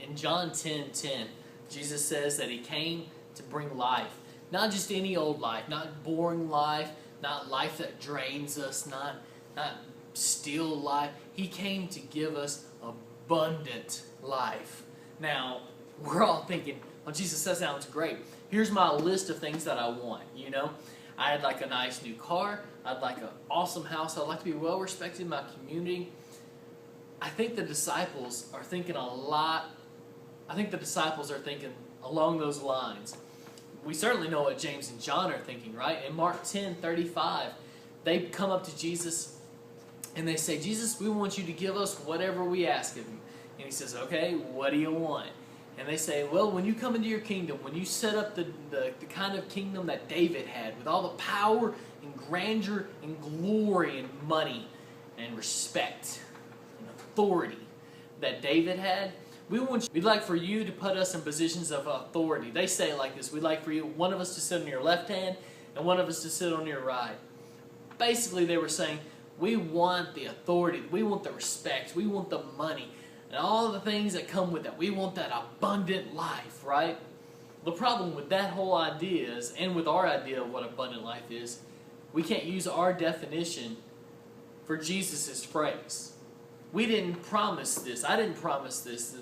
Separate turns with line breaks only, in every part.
In John 10:10, Jesus says that He came to bring life. Not just any old life, not boring life, not life that drains us, not still life. He came to give us abundant life. Now, we're all thinking, well, Jesus, that sounds great. Here's my list of things that I want, you know. I'd like a nice new car. I'd like an awesome house. I'd like to be well respected in my community. I think the disciples are thinking along those lines. We certainly know what James and John are thinking, right? In Mark 10:35, they come up to Jesus and they say, Jesus, we want you to give us whatever we ask of you. And He says, okay, what do you want? And they say, well, when you come into your kingdom, when you set up the kind of kingdom that David had, with all the power and grandeur and glory and money and respect and authority that David had, we'd like for you to put us in positions of authority. They say it like this: we'd like for you, one of us to sit on your left hand and one of us to sit on your right. Basically, they were saying, we want the authority, we want the respect, we want the money, and all the things that come with that. We want that abundant life, right? The problem with that whole idea is, and with our idea of what abundant life is, we can't use our definition for Jesus' phrase. We didn't promise this. I didn't promise this.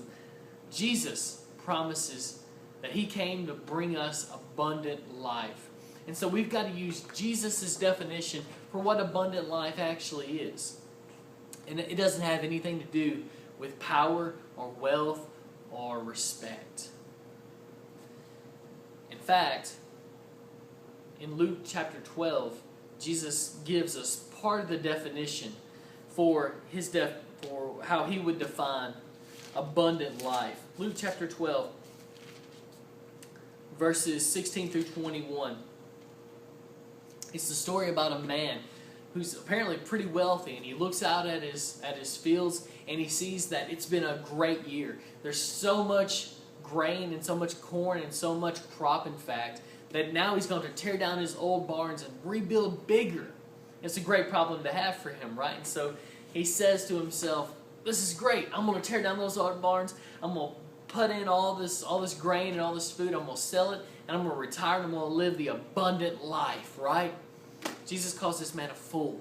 Jesus promises that He came to bring us abundant life. And so we've got to use Jesus' definition for what abundant life actually is. And it doesn't have anything to do with power or wealth or respect. In fact, in Luke chapter 12, Jesus gives us part of the definition for how He would define abundant life. Luke chapter 12, verses 16 through 21. It's the story about a man who's apparently pretty wealthy, and he looks out at his fields and he sees that it's been a great year. There's so much grain and so much corn and so much crop, in fact, that now he's going to tear down his old barns and rebuild bigger. It's a great problem to have for him, right? And so he says to himself, this is great. I'm going to tear down those old barns. I'm going to put in all this grain and all this food. I'm going to sell it, and I'm going to retire, and I'm going to live the abundant life, right? Jesus calls this man a fool,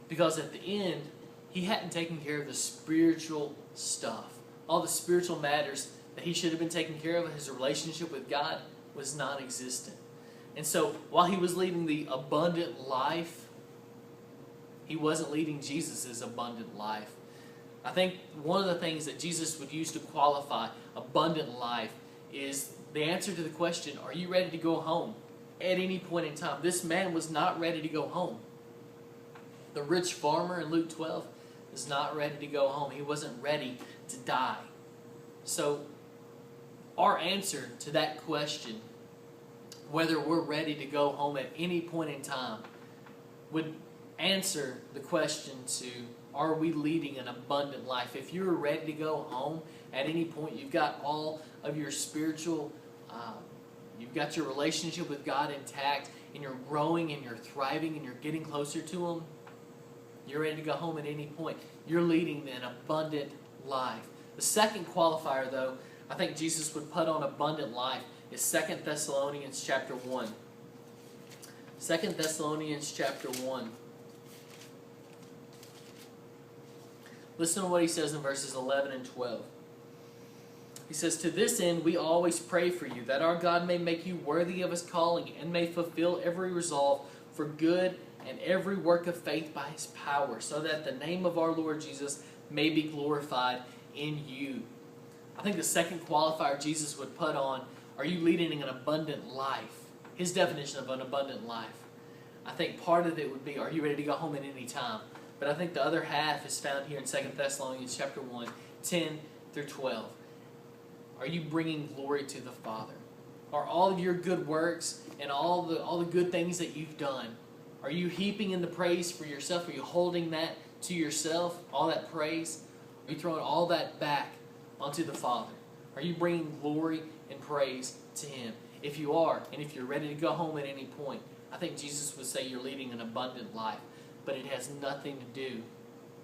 because at the end, he hadn't taken care of the spiritual stuff. All the spiritual matters that he should have been taking care of. His relationship with God was non-existent. And so while he was leading the abundant life, he wasn't leading Jesus' abundant life. I think one of the things that Jesus would use to qualify abundant life is the answer to the question, are you ready to go home at any point in time? This man was not ready to go home. The rich farmer in Luke 12 is not ready to go home. He wasn't ready to die. So our answer to that question, whether we're ready to go home at any point in time, would answer the question to, are we leading an abundant life? If you're ready to go home at any point, you've got all of your spiritual, you've got your relationship with God intact, and you're growing and you're thriving and you're getting closer to Him, you're ready to go home at any point. You're leading an abundant life. The second qualifier, though, I think Jesus would put on abundant life is 2 Thessalonians chapter 1. 2 Thessalonians chapter 1. Listen to what he says in verses 11 and 12. He says, to this end we always pray for you, that our God may make you worthy of His calling, and may fulfill every resolve for good and every work of faith by His power, so that the name of our Lord Jesus may be glorified in you. I think the second qualifier Jesus would put on, are you leading an abundant life? His definition of an abundant life. I think part of it would be, are you ready to go home at any time? But I think the other half is found here in 2 Thessalonians chapter 1, 10 through 12. Are you bringing glory to the Father? Are all of your good works and all the good things that you've done, are you heaping in the praise for yourself? Are you holding that to yourself, all that praise? Are you throwing all that back onto the Father? Are you bringing glory and praise to Him? If you are, and if you're ready to go home at any point, I think Jesus would say you're leading an abundant life. But it has nothing to do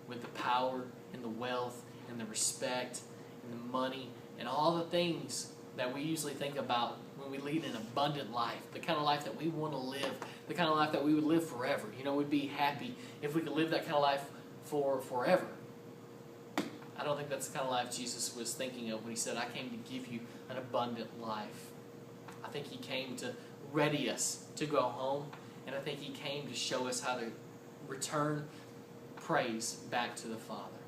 with the power and the wealth and the respect and the money and all the things that we usually think about when we lead an abundant life, the kind of life that we want to live, the kind of life that we would live forever. You know, we'd be happy if we could live that kind of life for forever. I don't think that's the kind of life Jesus was thinking of when he said, I came to give you an abundant life. I think he came to ready us to go home, and I think he came to show us how to return praise back to the Father.